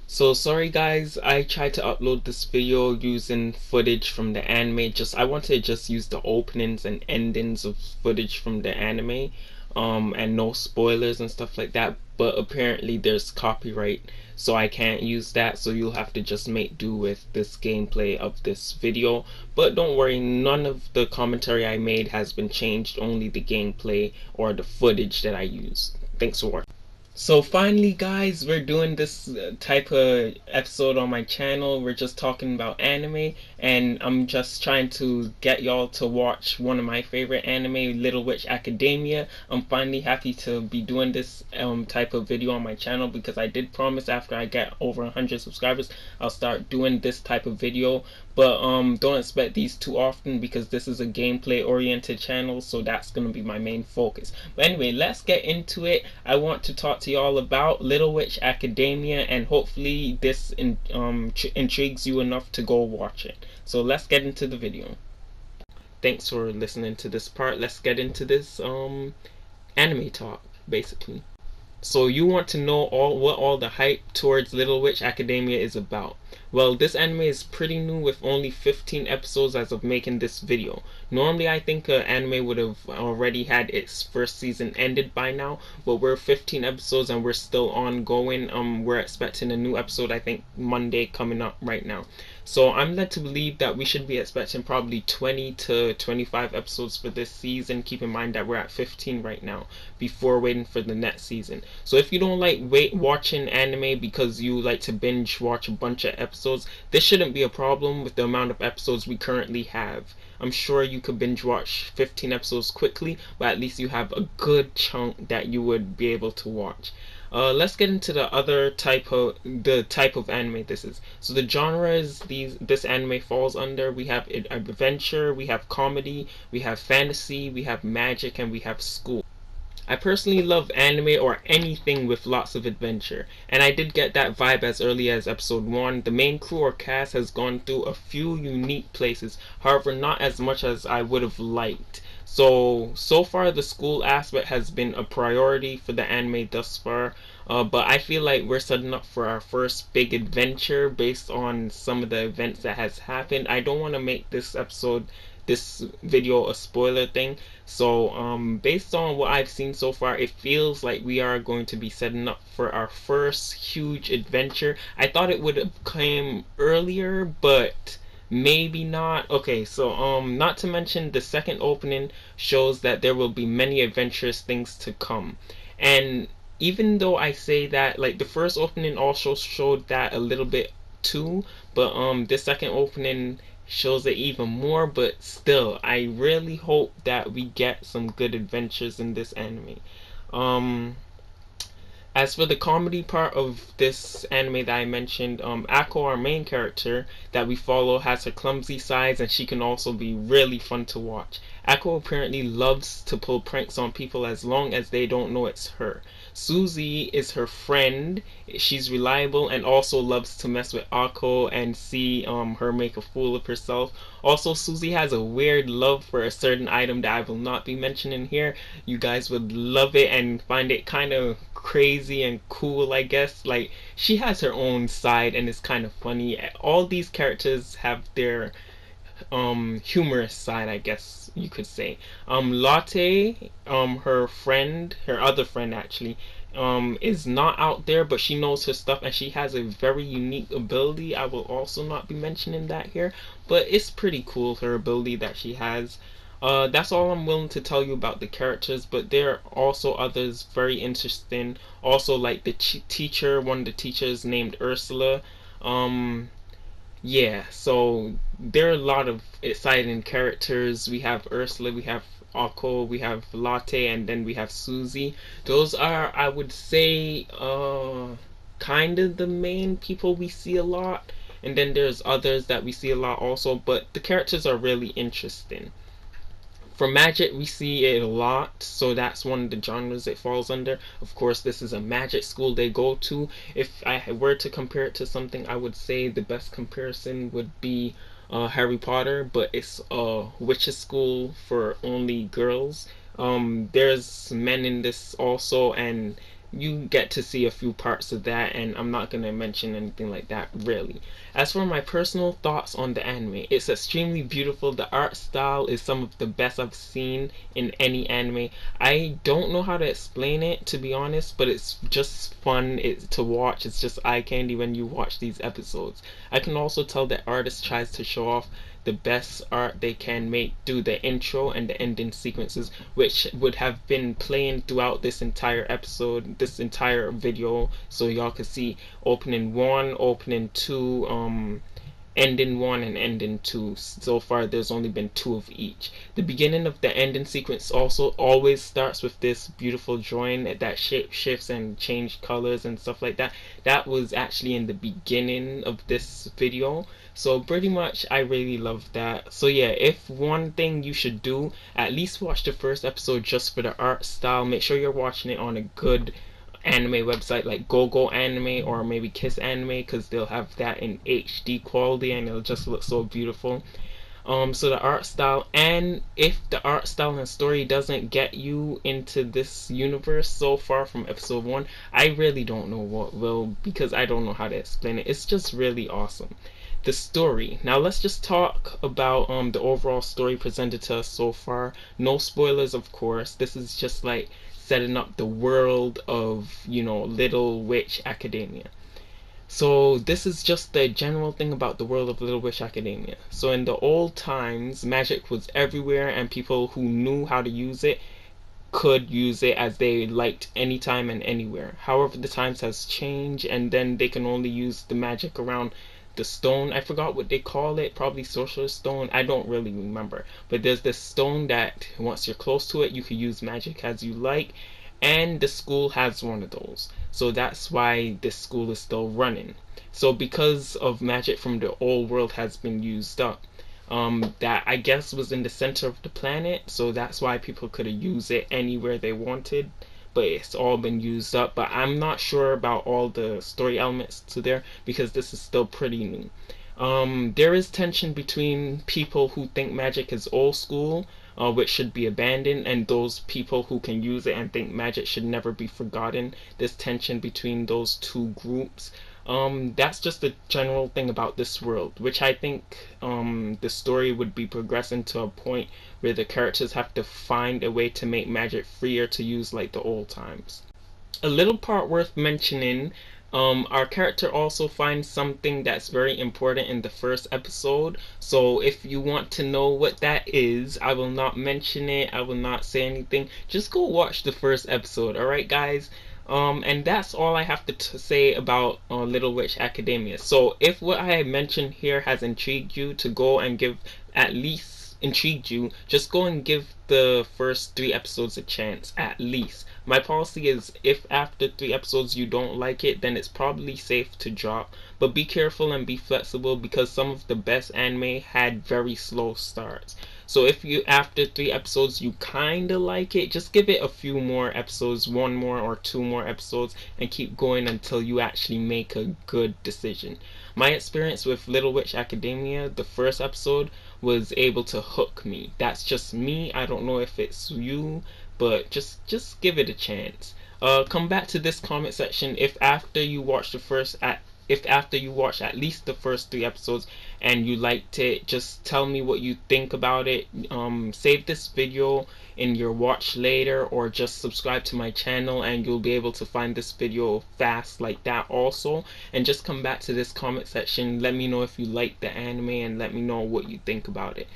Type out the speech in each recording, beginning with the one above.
So sorry guys, I tried to upload this video using footage from the anime. I wanted to just use the openings and endings of footage from the anime, and no spoilers and stuff like that. But apparently there's copyright, so I can't use that. So you'll have to just make do with this gameplay of this video. But don't worry, none of the commentary I made has been changed. Only the gameplay or the footage that I used. Thanks for watching. So finally guys, we're doing this type of episode on my channel. We're just talking about anime, and I'm just trying to get y'all to watch one of my favorite anime, Little Witch Academia. I'm finally happy to be doing this type of video on my channel, because I did promise after I get over 100 subscribers I'll start doing this type of video. But don't expect these too often, because this is a gameplay oriented channel, so that's gonna be my main focus. But anyway, let's get into it. I want to talk to y'all about Little Witch Academia, and hopefully this intrigues you enough to go watch it. So let's get into the video. Thanks for listening to this part. Let's get into this anime talk, basically. So you want to know what all the hype towards Little Witch Academia is about. Well, this anime is pretty new with only 15 episodes as of making this video. Normally I think an anime would have already had its first season ended by now, but we're 15 episodes and we're still ongoing. We're expecting a new episode, I think Monday, coming up right now. So I'm led to believe that we should be expecting probably 20 to 25 episodes for this season. Keep in mind that we're at 15 right now, before waiting for the next season. So if you don't like watching anime because you like to binge watch a bunch of episodes, this shouldn't be a problem with the amount of episodes we currently have. I'm sure you could binge watch 15 episodes quickly, but at least you have a good chunk that you would be able to watch. Let's get into the other type of anime this is. So the genres this anime falls under: we have adventure, we have comedy, we have fantasy, we have magic, and we have school. I personally love anime or anything with lots of adventure, and I did get that vibe as early as episode 1. The main crew or cast has gone through a few unique places, however not as much as I would have liked. So far the school aspect has been a priority for the anime thus far, but I feel like we're setting up for our first big adventure based on some of the events that has happened. I don't want to make this video a spoiler thing, so based on what I've seen so far, it feels like we are going to be setting up for our first huge adventure. I thought it would have come earlier, but maybe not. Okay, so not to mention the second opening shows that there will be many adventurous things to come. And even though I say that, like, the first opening also showed that a little bit too, but the second opening shows it even more. But still, I really hope that we get some good adventures in this anime. um as for the comedy part of this anime that I mentioned, Ako, our main character that we follow, has her clumsy sides, and she can also be really fun to watch. Ako apparently loves to pull pranks on people as long as they don't know it's her. Susie is her friend. She's reliable and also loves to mess with Ako and see her make a fool of herself. Also, Susie has a weird love for a certain item that I will not be mentioning here. You guys would love it and find it kind of crazy and cool, I guess. Like, she has her own side and it's kind of funny. All these characters have their humorous side, I guess you could say. Lotte, her other friend actually, is not out there, but she knows her stuff and she has a very unique ability. I will also not be mentioning that here, but it's pretty cool, her ability that she has. That's all I'm willing to tell you about the characters, but there are also others very interesting. Also, like the teacher, one of the teachers named Ursula. Um, yeah, so there are a lot of exciting characters. We have Ursula, we have Akko, we have Latte, and then we have Susie. Those are, I would say, kind of the main people we see a lot. And then there's others that we see a lot also, but the characters are really interesting. For magic, we see it a lot, so that's one of the genres it falls under. Of course, this is a magic school they go to. If I were to compare it to something, I would say the best comparison would be Harry Potter, but it's a witches school for only girls. There's men in this also, and you get to see a few parts of that, and I'm not gonna mention anything like that really. As for my personal thoughts on the anime, it's extremely beautiful. The art style is some of the best I've seen in any anime. I don't know how to explain it, to be honest, but it's just fun to watch. It's just eye candy when you watch these episodes. I can also tell that artist tries to show off the best art they can make through the intro and the ending sequences, which would have been playing throughout this entire episode, this entire video, so y'all could see opening 1, opening 2, ending 1 and ending 2. So far there's only been 2 of each. The beginning of the ending sequence also always starts with this beautiful drawing that shape shifts and change colors and stuff like that. That was actually in the beginning of this video. So pretty much I really love that. So yeah, if one thing you should do, at least watch the first episode just for the art style. Make sure you're watching it on a good anime website like GoGo Anime or maybe Kiss Anime, because they'll have that in HD quality and it'll just look so beautiful. So the art style, and if the art style and story doesn't get you into this universe so far from episode 1, I really don't know what will, because I don't know how to explain it. It's just really awesome. The story. Now let's just talk about the overall story presented to us so far. No spoilers, of course. This is just like setting up the world of, Little Witch Academia. So this is just the general thing about the world of Little Witch Academia. So in the old times, magic was everywhere and people who knew how to use it could use it as they liked anytime and anywhere. However, the times has changed and then they can only use the magic around the stone. I forgot what they call it, probably Sorcerer's Stone. I don't really remember. But there's this stone that once you're close to it, you can use magic as you like. And the school has one of those. So that's why this school is still running. So because of magic from the old world has been used up, that I guess was in the center of the planet, so that's why people could have used it anywhere they wanted, but it's all been used up. But I'm not sure about all the story elements to there because this is still pretty new. There is tension between people who think magic is old school, which should be abandoned, and those people who can use it and think magic should never be forgotten. There's tension between those two groups. That's just the general thing about this world, which I think the story would be progressing to a point where the characters have to find a way to make magic freer to use like the old times. A little part worth mentioning, our character also finds something that's very important in the first episode. So if you want to know what that is, I will not mention it, I will not say anything. Just go watch the first episode, alright guys? And that's all I have to say about Little Witch Academia. So if what I mentioned here has intrigued you to go and give at least intrigued you, just go and give the first 3 episodes a chance, at least. My policy is if after 3 episodes you don't like it, then it's probably safe to drop. But be careful and be flexible because some of the best anime had very slow starts. So if you after 3 episodes you kinda like it, just give it a few more episodes, 1 more or 2 more episodes, and keep going until you actually make a good decision. My experience with Little Witch Academia, the first episode, was able to hook me. That's just me. I don't know if it's you, but just give it a chance. Come back to this comment section if after you watch at least the first 3 episodes and you liked it, just tell me what you think about it. Save this video in your watch later or just subscribe to my channel and you'll be able to find this video fast like that also. And just come back to this comment section, let me know if you like the anime and let me know what you think about it.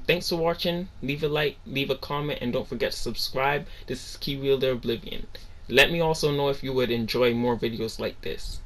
Thanks for watching. Leave a like, leave a comment, and don't forget to subscribe. This is Keywielder Oblivion. Let me also know if you would enjoy more videos like this.